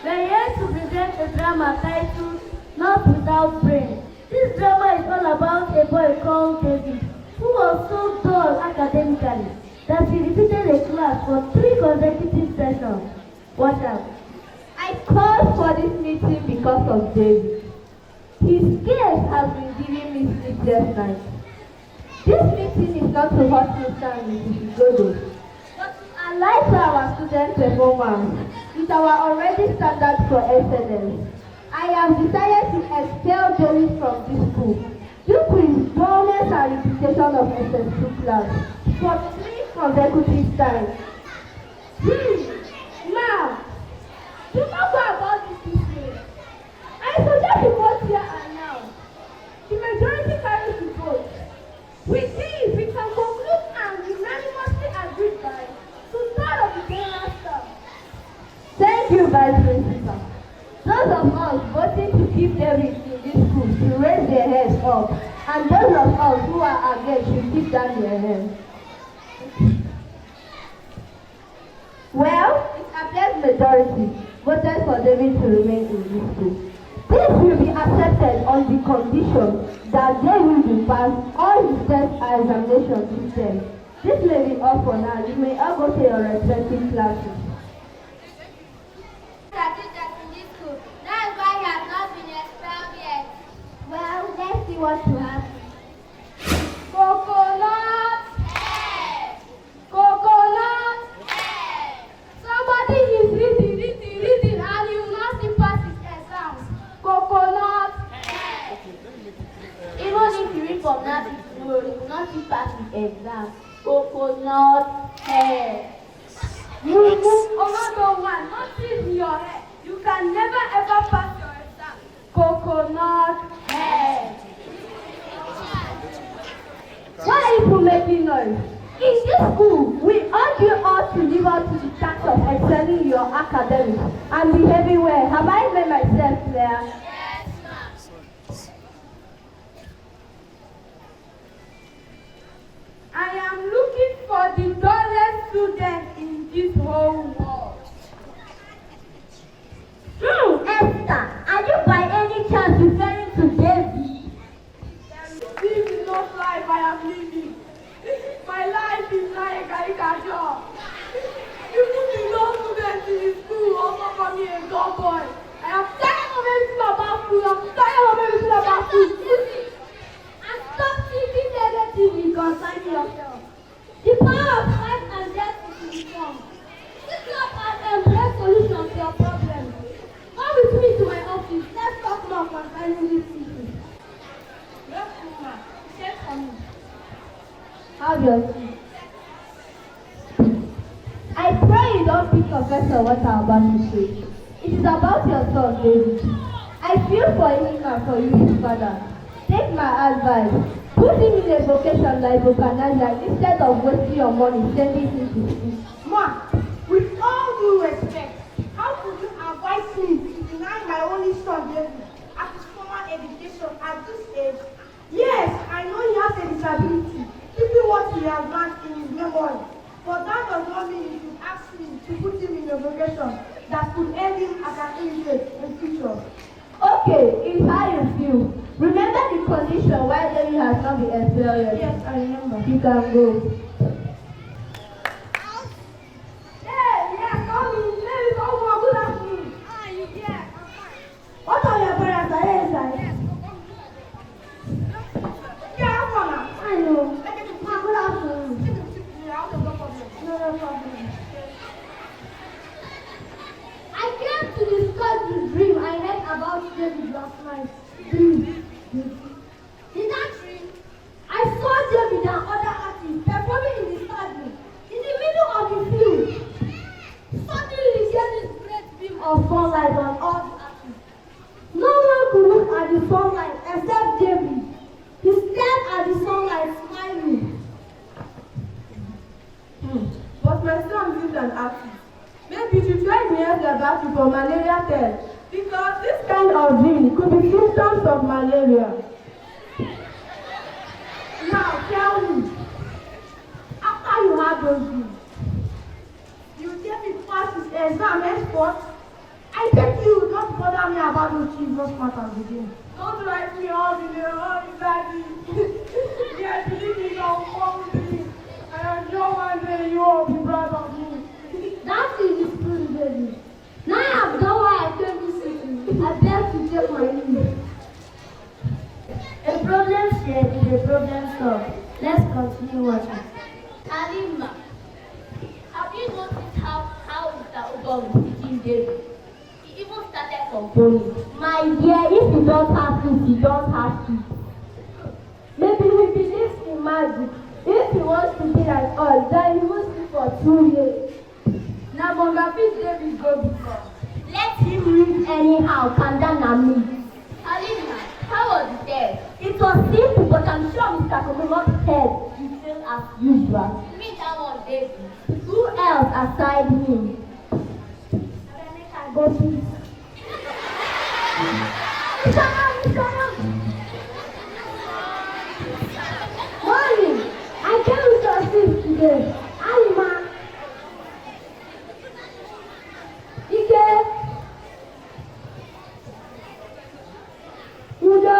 We're here to present a drama titled Not Without Brain. This drama is all about a boy called David who was so dull academically that he repeated a class for 3 consecutive sessions. Watch out. I called for this meeting because of David. His case has been giving me sleepless nights. This meeting is not to hurt Mr. and Mrs. Godo, but to align our student performance with our already standards for excellence. I have decided to expel David from this school due to his dullness and repetition of SS2 class for 3 consecutive times. Now, do not go about this way. I suggest you vote here and now. The majority carries the vote. With this, we can conclude and unanimously agree by two-thirds of the general staff. Thank you, Vice Principal. Those of us voting to keep David in this school should raise their heads up, and those of us who are against should keep down their heads. Well, it appears majority voted for David to remain in this school. This will be accepted on the condition that David will pass all his test and examination this term. This may be all for now. You may all go to your respective classes. That's why he has not been expelled yet. Well, let's see what will happen. Coconut! Hey! Coconut! Hey! Somebody is reading, and he will not still pass his exams. Coconut! Hey! Even if you read from now to tomorrow, you will not still pass his exam. Coconut hair. You move another one, not in your head. You can never ever pass your exam. Coconut hair. Why are you making noise? In this school, we urge you all to live up to the task of excelling your academics and behaving well. Have I made myself clear? Yes, ma'am. I am looking for the dullest student in this whole world. Esther, are you by any chance referring to David? This is not life I am living. My life is like a caricature. You put the no students in the school also call me a dumb boy. I am tired of everything about school. I'm tired of everything about school. Listen, and stop thinking negatively concerning yourself. The power of life and death is in the tongue. Sit up and embrace solutions to your problems. Come with me to my office. Let's talk more concerning this issue. Yes, ma'am. Check for me. Have your seat. I pray you don't pick Professor what I'm about to say. It is about your son, David. I feel for him and for you, his father. Take my advice. Put him in a vocation like Vulcanizer instead of wasting your money sending him to school. Ma, with all due respect, how could you advise me to deny my only son, David, at his formal education at this age? Yes, I know he has a disability, keeping what he has learned in his memory. But that does not mean you should ask me to put him in a vocation that could earn him academic in future. Okay, it's how you feel. Remember the condition why David has not been expelled yet? Yes, I remember. You can go. Hey, yeah, come in. Hey, come on, good afternoon. Ah, you here? What are your parents? Are they inside? Yeah, come on now. I know. Good afternoon. No problem. I came to discuss the dream I had about David last night. Dream. In that dream, I saw David and other artists performing in the stadium, in the middle of the field. Suddenly, there is great beam of sunlight on all the artists. No one could look at the sunlight except David. He stared at the sunlight, smiling. But my son is an artist. Maybe you should try to help the battle for malaria test. Because this kind of dream could be symptoms of malaria. Now tell me, after you have those dreams, you tell me pass his exam henceforth. I take adult is not smart as the game. Don't write me off in the wrong daddy. Yes, believe me, I'll come to me. I am sure one day you will be proud of me. That is true, baby. Now I have done what I came to see. I beg to take my leave. A problem shared is a problem solved. Let's continue watching. Halima, have you noticed how Mr. Obon is teaching David? He even started complaining. My dear, if you don't have it, you don't have it. Maybe he believes in magic. If he wants to be like us, then he will sleep for 2 years. Now, Mongafi David go before. Let him read anyhow, Kandana me. Halima, how was the test? It was simple, but I'm sure Mr. Komomo's head will fail as usual. You mean that was David? Who else aside him? Go please. Morning. I came with your sis today. Alma. Ike. Udo.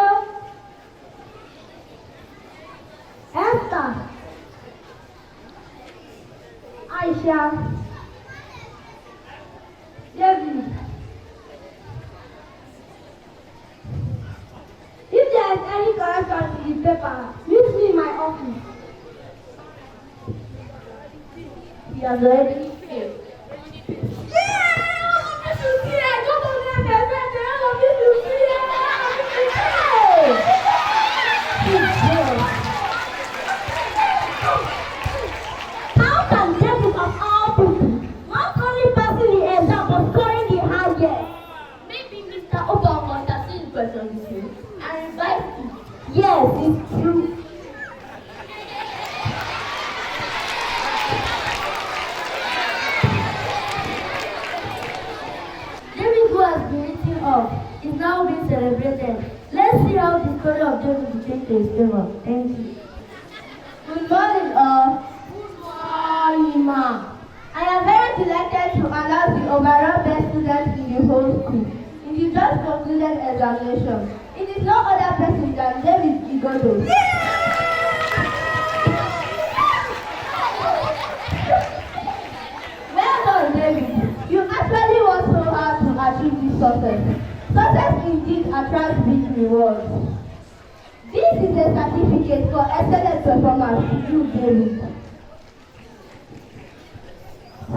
Esther. Aisha. David. If there is any correction in the paper, meet me in my office. He has already failed. How can David of all people not only passing the exam but scoring the highest? Maybe Mr. Obon must have seen the question this way and revised it. Yes, it's true. David, who has been written off, is now being celebrated. Let's see how the story of David became to his favor. Thank you. Good morning, all. Good morning, ma. I am very delighted to announce the overall best student in the whole school in the just concluded examination. It is no other person than David Igodo. Well done, David. You actually worked so hard to achieve this success. Success indeed attracts big rewards. This is a certificate for excellent performance to you, David.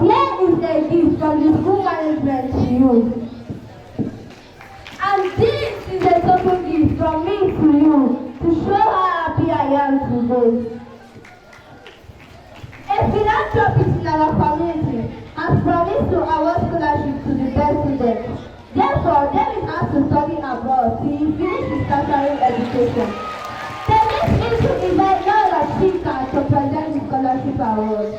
Here is a gift from the school management to you. And this is a total gift from me to you to show how happy I am today. A philanthropist in our community has promised to award scholarship to the best students. Therefore, David has to study abroad till he finishes his tertiary education. They wish me to invite Laura Chika to present the scholarship award.